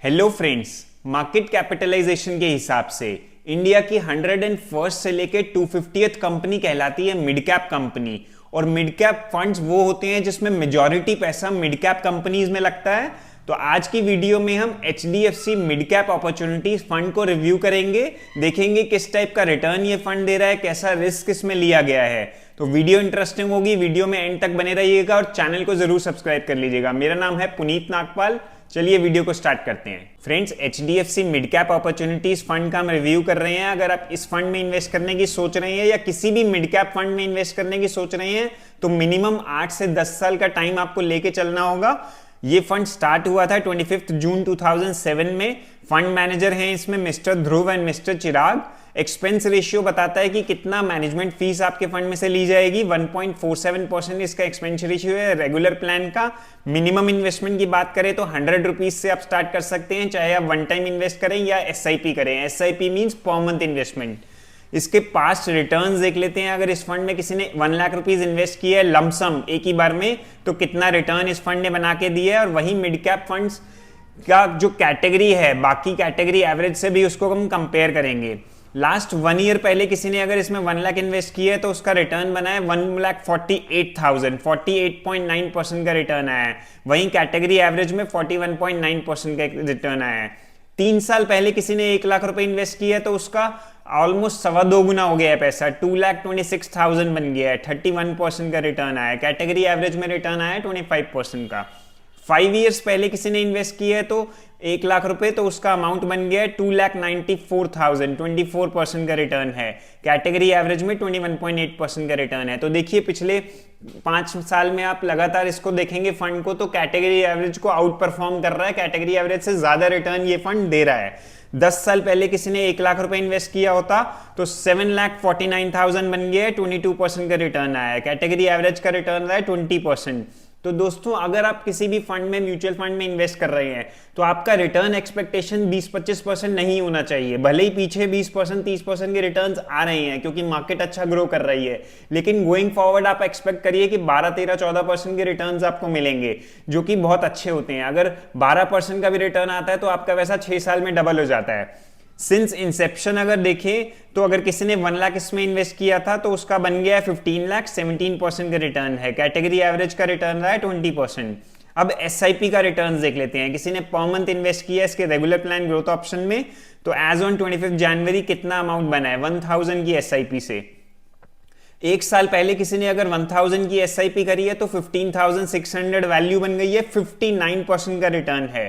Hello friends, market capitalisation के हिसाब से इंडिया की 101st से लेके 250th कंपनी कहलाती है मिड कैप कंपनी। और मिड कैप फंड्स वो होते हैं जिसमें मेजॉरिटी पैसा मिड कैप कंपनीज में लगता है। तो आज की वीडियो में हम HDFC mid cap opportunities fund को रिव्यू करेंगे, देखेंगे किस टाइप का रिटर्न ये फंड दे रहा है, कैसा रिस्क इसमें लिया गया है। तो वीडियो इंटरेस्टिंग होगी, वीडियो में एंड तक बने रहिएगा और चैनल को जरूर सब्सक्राइब कर लीजिएगा। मेरा नाम है पुनीत नागपाल। चलिए वीडियो को स्टार्ट करते हैं। Friends, HDFC mid cap opportunities fund का हम रिव्यू कर रहे हैं। अगर आप इस फंड में इन्वेस्ट करने की सोच रहे हैं या किसी भी मिड कैप फंड में इन्वेस्ट करने की सोच रहे हैं तो मिनिमम 8 से 10 साल का टाइम आपको लेके चलना होगा। ये फंड स्टार्ट हुआ था 25 जून 2007 में। फंड मैनेजर हैं इसमें mister Dhruv and mister Chirag. Expense ratio बताता है कि कितना मैनेजमेंट फीस आपके फंड में से ली जाएगी। 1.47% इसका एक्सपेंस रेशियो है रेगुलर प्लान का। मिनिमम इन्वेस्टमेंट की बात करें तो 100 रुपीज से आप स्टार्ट कर सकते हैं, चाहे आप वन टाइम इन्वेस्ट करें या SIP करें। SIP means per month investment. इसके पास्ट रिटर्न्स देख लेते हैं। अगर इस फंड में किसी ने 1 लाख रुपीज इन्वेस्ट किया है लमसम एक ही बार में, तो कितना रिटर्न इस फंड ने बना के दिया है। और वही मिड कैप फंड्स का जो कैटेगरी है, बाकी कैटेगरी एवरेज से भी उसको हम कंपेयर करेंगे। लास्ट 1 ईयर पहले किसी ने अगर इसमें 1 लाख इन्वेस्ट किया है तो उसका रिटर्न बना है 1,48,000, 48.9% का रिटर्न आया है। वहीं कैटेगरी एवरेज में 41.9% का रिटर्न आया है। 3 साल पहले किसी ने 1 लाख रुपए इन्वेस्ट किया है तो उसका ऑलमोस्ट 2.25 गुना हो गया है पैसा, 2,26,000 बन गया है। 31% का रिटर्न आया है। कैटेगरी एवरेज में रिटर्न आया है 25% का। 5 ईयर्स पहले किसी ने इन्वेस्ट किया है तो 1 लाख रुपए, तो उसका अमाउंट बन गया है 2,94,000, 24% का रिटर्न है। कैटेगरी एवरेज में 21.8% का रिटर्न है। तो देखिए पिछले 5 साल में आप लगातार इसको देखेंगे फंड को, तो कैटेगरी एवरेज को आउट परफॉर्म कर रहा है। कैटेगरी एवरेज से ज्यादा रिटर्न ये फंड दे रहा है। 10 साल पहले किसी ने 1 लाख रुपए इन्वेस्ट किया होता तो 7,49,000 बन गया है, 22% का रिटर्न आया है। कैटेगरी एवरेज का रिटर्न रहा है 20%। तो दोस्तों, अगर आप किसी भी फंड में, म्यूचुअल फंड में इन्वेस्ट कर रहे हैं तो आपका रिटर्न एक्सपेक्टेशन 20-25% नहीं होना चाहिए। भले ही पीछे 20%, 30% के रिटर्न्स आ रहे हैं क्योंकि मार्केट अच्छा ग्रो कर रही है, लेकिन गोइंग फॉरवर्ड आप एक्सपेक्ट करिए कि 12-13-14% के रिटर्न्स आपको मिलेंगे, जो कि बहुत अच्छे होते हैं। अगर 12% का भी रिटर्न आता है तो आपका वैसा 6 साल में डबल हो जाता है। सिंस इंसेप्शन अगर देखें तो अगर किसी ने 1 लाख इसमें इन्वेस्ट किया था तो उसका बन गया है 15 लाख, 17% का रिटर्न है। कैटेगरी एवरेज का रिटर्न रहा है 20%। अब SIP का रिटर्न देख लेते हैं। किसी ने पर मंथ इन्वेस्ट किया इसके रेगुलर प्लान ग्रोथ ऑप्शन में, तो एज ऑन 25 जनवरी कितना अमाउंट बना है 1000 की SIP से। 1 साल पहले किसी ने अगर 1000 की SIP करी है तो 15,600 वैल्यू बन गई है, 59% का रिटर्न है।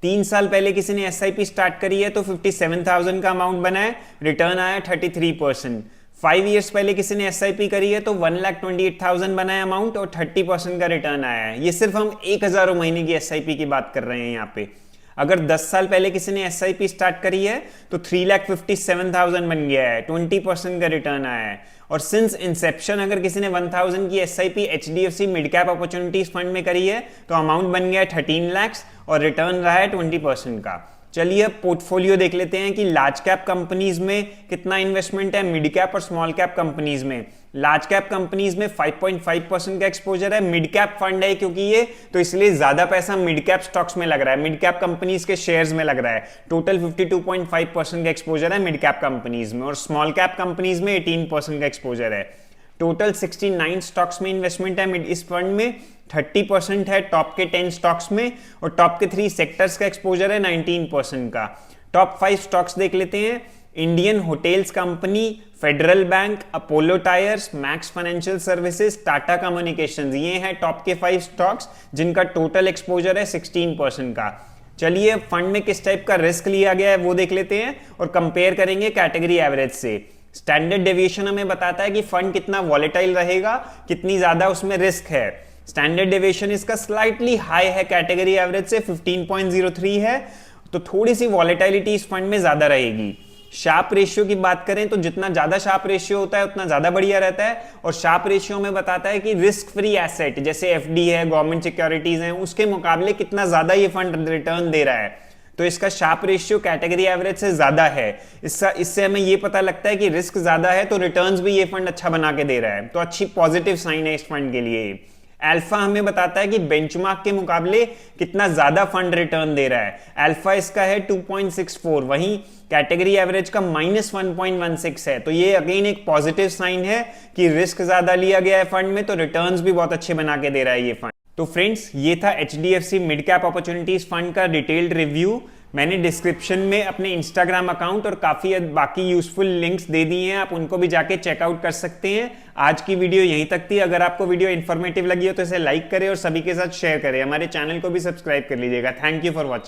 3 साल पहले किसी ने SIP स्टार्ट करी है तो 57,000 का अमाउंट बना है, रिटर्न आया 33%। 5 ईयर्स पहले किसी ने SIP करी है तो 1,28,000 बना है अमाउंट और 30% का रिटर्न आया है। ये सिर्फ हम 1,000 महीने की SIP की बात कर रहे हैं यहाँ पे। अगर 10 साल पहले किसी ने SIP स्टार्ट करी है तो 3,57,000 बन गया है, 20% का रिटर्न आया है। और सिंस इंसेप्शन अगर किसी ने 1000 की SIP HDFC mid cap opportunities fund में करी है तो अमाउंट बन गया है 13 लाख और रिटर्न रहा है 20% का। चलिए अब पोर्टफोलियो देख लेते हैं कि लार्ज कैप कंपनीज में कितना इन्वेस्टमेंट है, मिड कैप और स्मॉल कैप कंपनीज में। लार्ज कैप कंपनीज में 5.5% का एक्सपोजर है। मिड कैप फंड है क्योंकि ये, तो इसलिए ज्यादा पैसा मिड कैप स्टॉक्स में लग रहा है, मिड कैप कंपनीज के शेयर्स में लग रहा है। टोटल 52.5% का एक्सपोजर है मिड कैप कंपनीज में। और स्मॉल कैप कंपनीज में 18% का एक्सपोजर है। टोटल 69 स्टॉक्स में इन्वेस्टमेंट है इस फंड में। 30% है टॉप के 10 स्टॉक्स में और टॉप के 3 सेक्टर्स का एक्सपोजर है 19% का। टॉप 5 स्टॉक्स देख लेते हैं। Indian hotels company, federal bank, Apollo tyres, max financial services, Tata communications, ये हैं टॉप के 5 स्टॉक्स जिनका टोटल एक्सपोजर है 16% का। चलिए फंड में किस टाइप का रिस्क लिया गया है वो देख लेते हैं और कंपेयर करेंगे कैटेगरी एवरेज से। स्टैंडर्ड डेविएशन हमें बताता है कि फंड कितना वॉलेटाइल रहेगा, कितनी ज्यादा उसमें रिस्क है। स्टैंडर्ड डेविएशन इसका स्लाइटली हाई है कैटेगरी एवरेज से, 15.03 है, तो थोड़ी सी वॉलेटिलिटी इस फंड में ज्यादा रहेगी। शार्प रेशियो की बात करें तो जितना ज्यादा शार्प रेशियो होता है उतना ज्यादा बढ़िया रहता है। और शार्प रेशियो में बताता है कि रिस्क फ्री एसेट जैसे FD है, गवर्नमेंट सिक्योरिटीज हैं, उसके मुकाबले कितना ज्यादा ये फंड रिटर्न दे रहा है। तो इसका शार्प रेशियो कैटेगरी एवरेज से ज्यादा है। इससे हमें ये पता लगता है कि रिस्क ज्यादा है तो रिटर्न्स भी ये फंड अच्छा बना के दे रहा है, तो अच्छी पॉजिटिव साइन है इस फंड के लिए। अल्फा हमें बताता है कि बेंचमार्क के मुकाबले कितना ज्यादा फंड रिटर्न दे रहा है। अल्फा इसका है 2.64, वहीं कैटेगरी एवरेज का -1.16 है। तो ये अगेन एक पॉजिटिव साइन है कि रिस्क ज्यादा लिया गया है फंड में, तो रिटर्न्स भी बहुत अच्छे बना के दे रहा है ये फंड। तो फ्रेंड्स, ये था HDFC mid cap opportunities fund का डिटेल्ड रिव्यू। मैंने डिस्क्रिप्शन में अपने इंस्टाग्राम अकाउंट और काफी बाकी यूजफुल लिंक्स दे दिए हैं, आप उनको भी जाके चेकआउट कर सकते हैं। आज की वीडियो यहीं तक थी। अगर आपको वीडियो इन्फॉर्मेटिव लगी हो तो इसे लाइक करें और सभी के साथ शेयर करें। हमारे चैनल को भी सब्सक्राइब कर लीजिएगा। Thank you for watching.